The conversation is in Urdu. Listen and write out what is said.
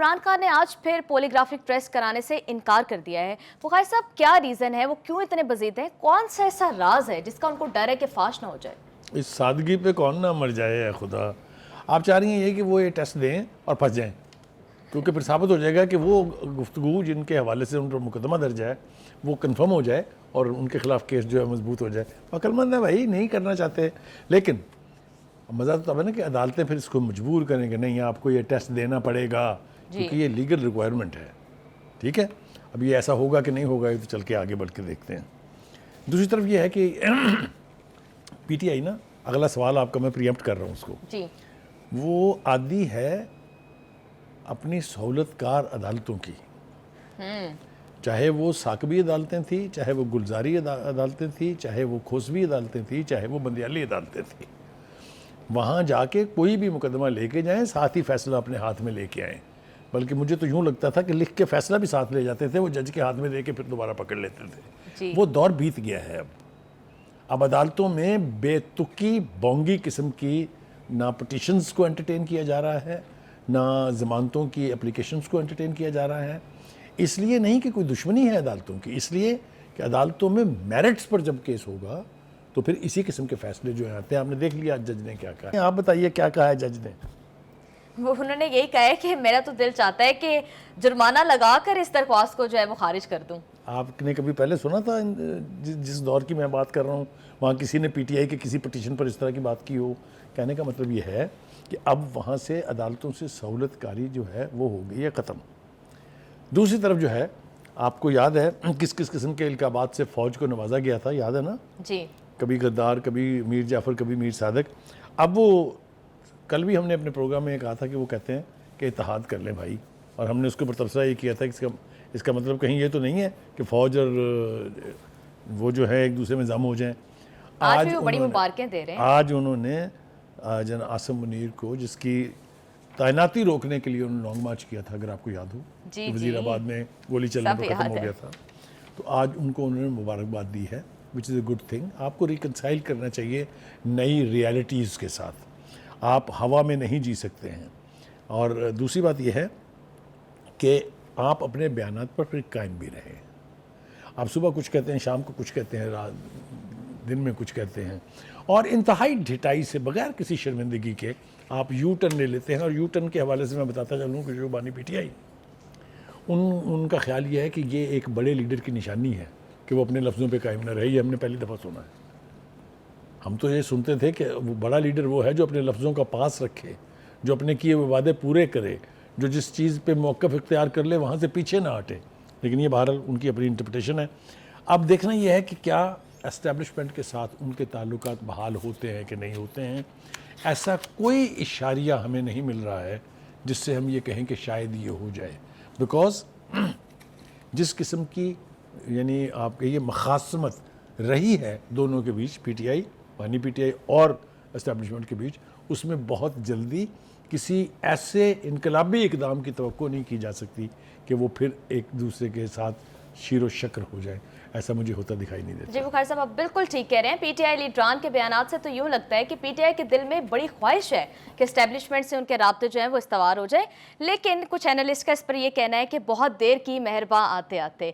عمران خان نے آج پھر پولیگرافک ٹیسٹ کرانے سے انکار کر دیا ہے۔ بخاری صاحب کیا ریزن ہے، وہ کیوں اتنے بزید ہیں؟ کون سا ایسا راز ہے جس کا ان کو ڈر ہے کہ فاش نہ ہو جائے؟ اس سادگی پہ کون نہ مر جائے ہے خدا۔ آپ چاہ رہی ہیں یہ کہ وہ یہ ٹیسٹ دیں اور پھنس جائیں، کیونکہ پھر ثابت ہو جائے گا کہ وہ گفتگو جن کے حوالے سے ان پر مقدمہ درج ہے وہ کنفرم ہو جائے اور ان کے خلاف کیس جو ہے مضبوط ہو جائے۔ عقل مند ہے بھائی، نہیں کرنا چاہتے، لیکن مزہ تو تب ہے نا کہ عدالتیں پھر اس کو مجبور کریں کہ نہیں آپ کو یہ ٹیسٹ دینا پڑے گا، کیونکہ یہ لیگل ریکوائرمنٹ ہے۔ ٹھیک ہے، اب یہ ایسا ہوگا کہ نہیں ہوگا یہ تو چل کے آگے بڑھ کے دیکھتے ہیں۔ دوسری طرف یہ ہے کہ پی ٹی آئی نا، اگلا سوال آپ کا میں پریمپٹ کر رہا ہوں اس کو، جی وہ عادی ہے اپنی سہولت کار عدالتوں کی، چاہے وہ ثاقبی عدالتیں تھیں، چاہے وہ گلزاری عدالتیں تھیں، چاہے وہ کھوسوی عدالتیں تھیں، چاہے وہ بندیالی عدالتیں تھیں۔ وہاں جا کے کوئی بھی مقدمہ لے کے جائیں، ساتھ ہی فیصلہ اپنے ہاتھ میں لے کے آئیں۔ بلکہ مجھے تو یوں لگتا تھا کہ لکھ کے فیصلہ بھی ساتھ لے جاتے تھے، وہ جج کے ہاتھ میں دے کے پھر دوبارہ پکڑ لیتے تھے۔ وہ دور بیت گیا ہے اب عدالتوں میں بے تکی بونگی قسم کی نہ پٹیشنز کو انٹرٹین کیا جا رہا ہے، نہ ضمانتوں کی اپلیکیشنز کو انٹرٹین کیا جا رہا ہے۔ اس لیے نہیں کہ کوئی دشمنی ہے عدالتوں کی، اس لیے کہ عدالتوں میں میرٹس پر جب کیس ہوگا تو پھر اسی قسم کے فیصلے جو آتے ہیں۔ آپ نے دیکھ لیا جج نے کیا کہا ہے، آپ بتائیے کیا کہا ہے جج نے؟ انہوں نے یہی کہا ہے کہ میرا تو دل چاہتا ہے کہ جرمانہ لگا کر اس درخواست کو جو ہے وہ خارج کر دوں۔ آپ نے کبھی پہلے سنا تھا جس دور کی میں بات کر رہا ہوں وہاں کسی نے پی ٹی آئی کے کسی پٹیشن پر اس طرح کی بات کی ہو؟ کہنے کا مطلب یہ ہے کہ اب وہاں سے عدالتوں سے سہولت کاری جو ہے وہ ہو گئی ہے ختم۔ دوسری طرف جو ہے، آپ کو یاد ہے کس کس قسم کے القابات سے فوج کو نوازا گیا تھا، یاد ہے نا؟ جی، کبھی غدار، کبھی میر جعفر، کبھی میر صادق۔ اب وہ کل بھی ہم نے اپنے پروگرام میں کہا تھا کہ وہ کہتے ہیں کہ اتحاد کر لیں بھائی، اور ہم نے اس کے اوپر تبصرہ یہ کیا تھا کہ اس کا مطلب کہیں یہ تو نہیں ہے کہ فوج اور وہ جو ہے ایک دوسرے میں ضم ہو جائیں۔ آج بھی وہ بڑی مبارکیں دے رہے ہیں۔ آج انہوں نے جناب عاصم منیر کو، جس کی تعیناتی روکنے کے لیے انہوں نے لانگ مارچ کیا تھا، اگر آپ کو یاد ہو، وزیر آباد میں گولی چلنے پر ختم ہو گیا تھا، تو آج ان کو انہوں نے مبارکباد دی ہے، وچ از اے گڈ تھنگ۔ آپ کو ریکنسائل کرنا چاہیے نئی ریالٹیز کے ساتھ، آپ ہوا میں نہیں جی سکتے ہیں۔ اور دوسری بات یہ ہے کہ آپ اپنے بیانات پر پھر قائم بھی رہیں۔ آپ صبح کچھ کہتے ہیں، شام کو کچھ کہتے ہیں، دن میں کچھ کہتے ہیں، اور انتہائی ڈھٹائی سے بغیر کسی شرمندگی کے آپ یو ٹرن لے لیتے ہیں۔ اور یو ٹرن کے حوالے سے میں بتاتا چلوں کہ جو بانی پی ٹی آئی ان کا خیال یہ ہے کہ یہ ایک بڑے لیڈر کی نشانی ہے کہ وہ اپنے لفظوں پہ قائم نہ رہے۔ یہ ہم نے پہلی دفعہ سنا ہے۔ ہم تو یہ سنتے تھے کہ وہ بڑا لیڈر وہ ہے جو اپنے لفظوں کا پاس رکھے، جو اپنے کیے ہوئے وعدے پورے کرے، جو جس چیز پہ موقف اختیار کر لے وہاں سے پیچھے نہ ہٹے۔ لیکن یہ بہرحال ان کی اپنی انٹرپریٹیشن ہے۔ اب دیکھنا یہ ہے کہ کیا اسٹیبلشمنٹ کے ساتھ ان کے تعلقات بحال ہوتے ہیں کہ نہیں ہوتے ہیں۔ ایسا کوئی اشاریہ ہمیں نہیں مل رہا ہے جس سے ہم یہ کہیں کہ شاید یہ ہو جائے، بیکاز جس قسم کی یعنی آپ کہیے مخاصمت رہی ہے دونوں کے بیچ، پی ٹی آئی، بانی پی ٹی آئی اور اسٹیبلشمنٹ کے بیچ، اس میں بہت جلدی کسی ایسے انقلابی اقدام کی توقع نہیں کی جا سکتی کہ وہ پھر ایک دوسرے کے ساتھ شیر و شکر ہو جائے۔ ایسا مجھے ہوتا دکھائی نہیں دیتا۔ جی بخاری صاحب، آپ بالکل ٹھیک کہہ رہے ہیں۔ پی ٹی آئی لیڈران کے بیانات سے تو یوں لگتا ہے کہ پی ٹی آئی کے دل میں بڑی خواہش ہے کہ اسٹیبلشمنٹ سے ان کے رابطے جو ہیں وہ استوار ہو جائیں، لیکن کچھ اینالسٹ کا اس پر یہ کہنا ہے کہ بہت دیر کی مہرباں آتے آتے۔